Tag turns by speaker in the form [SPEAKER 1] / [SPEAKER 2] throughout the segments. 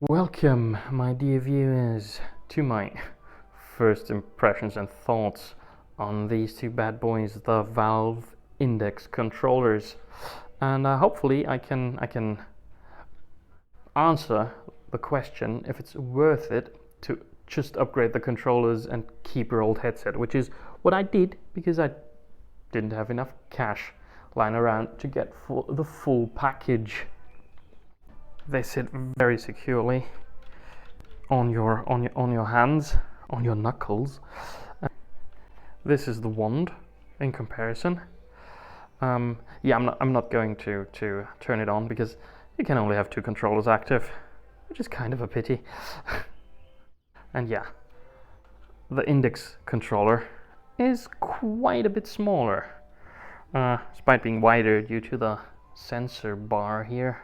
[SPEAKER 1] Welcome, my dear viewers, to my first impressions and thoughts on these two bad boys, the Valve Index controllers, and hopefully I can answer the question if it's worth it to just upgrade the controllers and keep your old headset, which is what I did because I didn't have enough cash lying around to get the full package. They sit very securely on your hands, on your knuckles. This is the wand in comparison. Yeah, I'm not going to turn it on because you can only have two controllers active, which is kind of a pity. And yeah, the Index controller is quite a bit smaller, despite being wider due to the sensor bar here.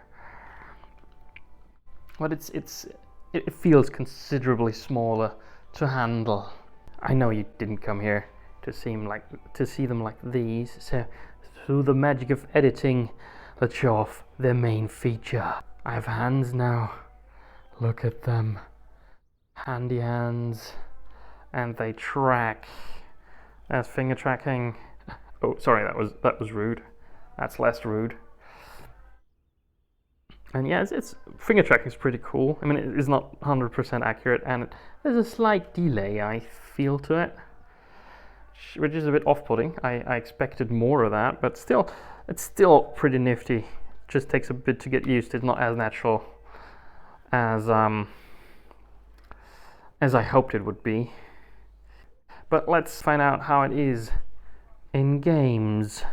[SPEAKER 1] But it feels considerably smaller to handle. I know you didn't come here to see them like these, so through the magic of editing, let's show off their main feature. I have hands now. Look at them, handy hands, and they track. That's finger tracking. Oh, sorry, that was rude. That's less rude. And yeah, it's finger tracking is pretty cool. I mean, it is not 100% accurate, and there's a slight delay, I feel, to it, which is a bit off-putting. I expected more of that, but still, it's still pretty nifty. Just takes a bit to get used to. It's not as natural as I hoped it would be. But let's find out how it is in games.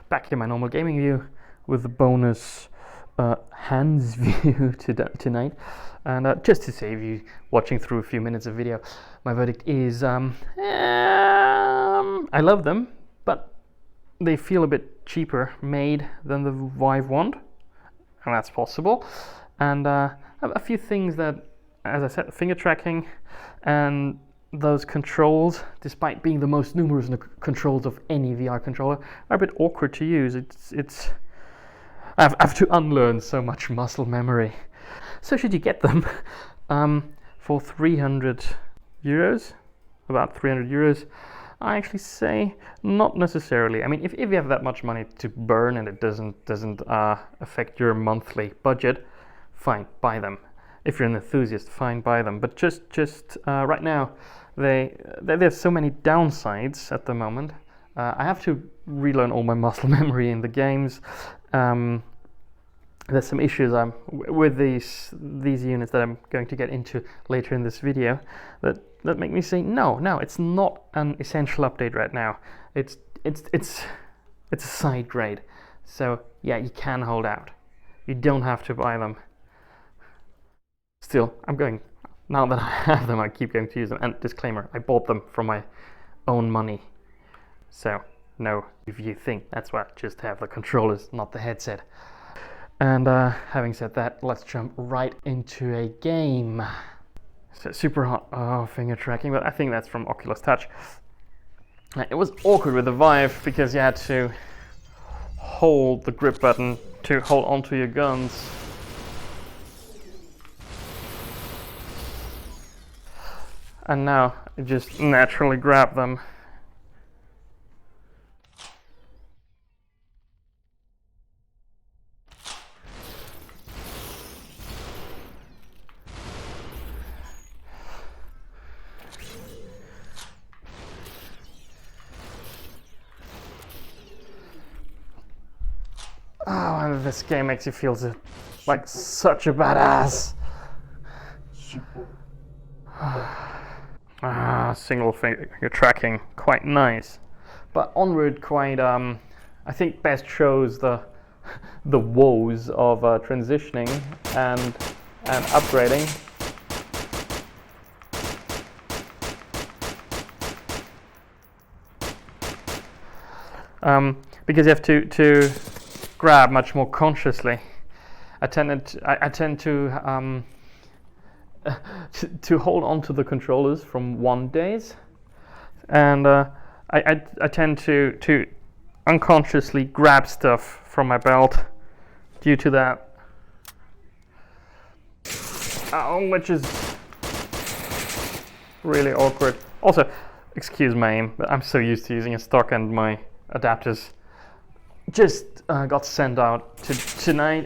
[SPEAKER 1] Back in my normal gaming view with the bonus hands view tonight, and just to save you watching through a few minutes of video, my verdict is I love them, but they feel a bit cheaper made than the Vive wand, and that's possible. And a few things that, as I said, finger tracking and those controls, despite being the most numerous controls of any VR controller, are a bit awkward to use. I have to unlearn so much muscle memory. So should you get them for 300 euros, about 300 euros, I actually say not necessarily. I mean, if you have that much money to burn and it doesn't affect your monthly budget, fine, buy them. If you're an enthusiast, fine, buy them. But just right now, there's so many downsides at the moment. I have to relearn all my muscle memory in the games. There's some issues with these units that I'm going to get into later in this video that make me say no, it's not an essential update right now. It's a side grade. So yeah, you can hold out. You don't have to buy them. Still, now that I have them, I keep going to use them. And disclaimer, I bought them from my own money. So no, if you think that's why, just have the controllers, not the headset. And having said that, let's jump right into a game. So Superhot, finger tracking, but I think that's from Oculus Touch. It was awkward with the Vive because you had to hold the grip button to hold onto your guns. And now you just naturally grab them. Oh, and this game makes you feel like such a badass. Single finger tracking, quite nice. But Onward quite, I think best shows the woes of transitioning and upgrading. Because you have to grab much more consciously. I tend to hold on to the controllers from one days, and I tend to unconsciously grab stuff from my belt due to that. which is really awkward. Also, excuse my aim, but I'm so used to using a stock and my adapters just got sent out today.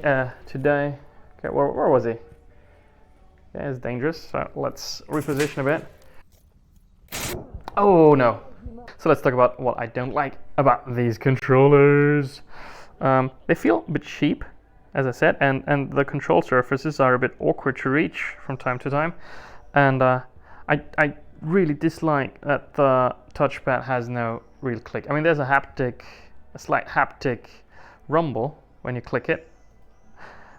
[SPEAKER 1] Okay, where was he? Yeah, it's dangerous, so let's reposition a bit. Oh no. So let's talk about what I don't like about these controllers. They feel a bit cheap, as I said, and the control surfaces are a bit awkward to reach from time to time. And I really dislike that the touchpad has no real click. I mean, there's a slight haptic rumble when you click it,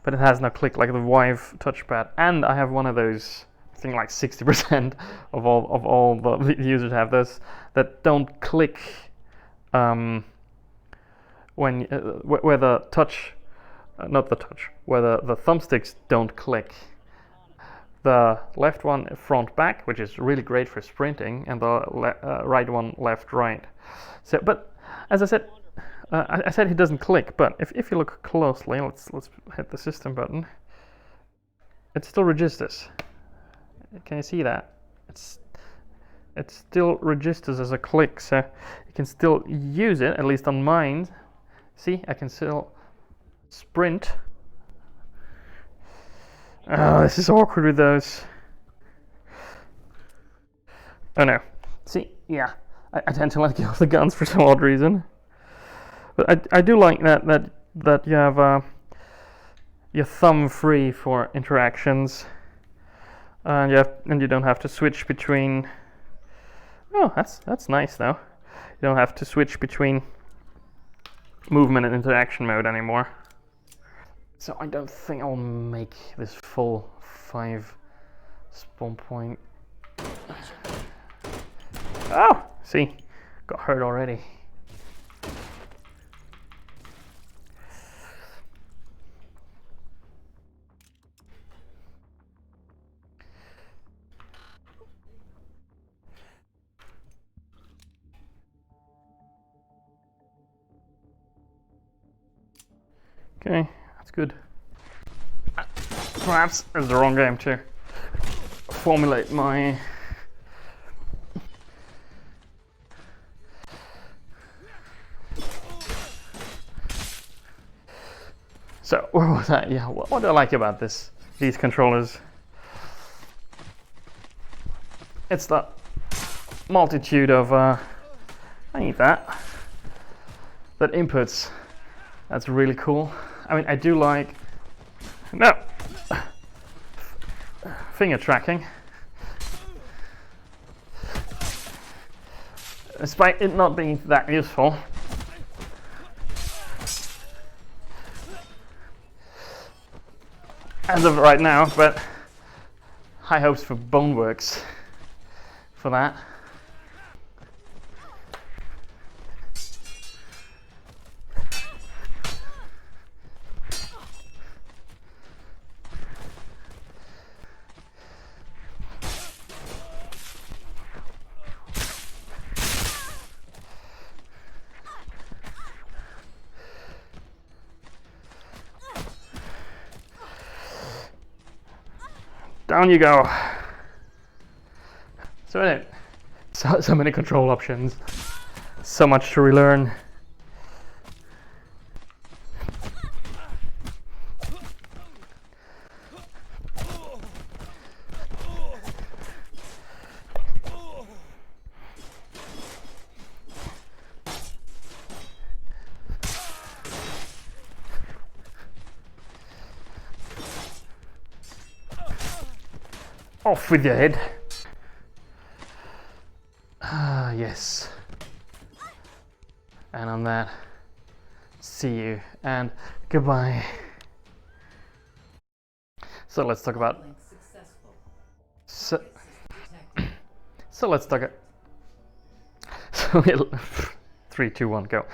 [SPEAKER 1] but it has no click like the Vive touchpad. And I have one of those, I think like 60% of all the users have those that don't click when where the touch, not the touch, where the thumbsticks don't click. The left one front back, which is really great for sprinting, and the right one left right. So, but as I said, I said it doesn't click. But if you look closely, let's hit the system button. It still registers. Can you see that? It still registers as a click, so you can still use it. At least on mine. See, I can still sprint. Oh, this is awkward with those. Oh no. See, yeah, I tend to let go of the guns for some odd reason. But I do like that you have your thumb free for interactions, and you don't have to switch between. Oh, that's nice though. You don't have to switch between movement and interaction mode anymore. So I don't think I'll make this full 5 spawn point. Oh, see, got hurt already. Okay, that's good. Perhaps it's the wrong game to formulate my So where was that? Yeah, what do I like about these controllers? It's the multitude of I need that inputs. That's really cool. I mean, I do like finger tracking, despite it not being that useful. As of right now, but high hopes for Boneworks for that. Down you go. So anyway, so many control options, so much to relearn. Off with your head. Ah, yes. And on that, see you and goodbye. So let's talk about. So let's talk. So 3, 2, 1, go.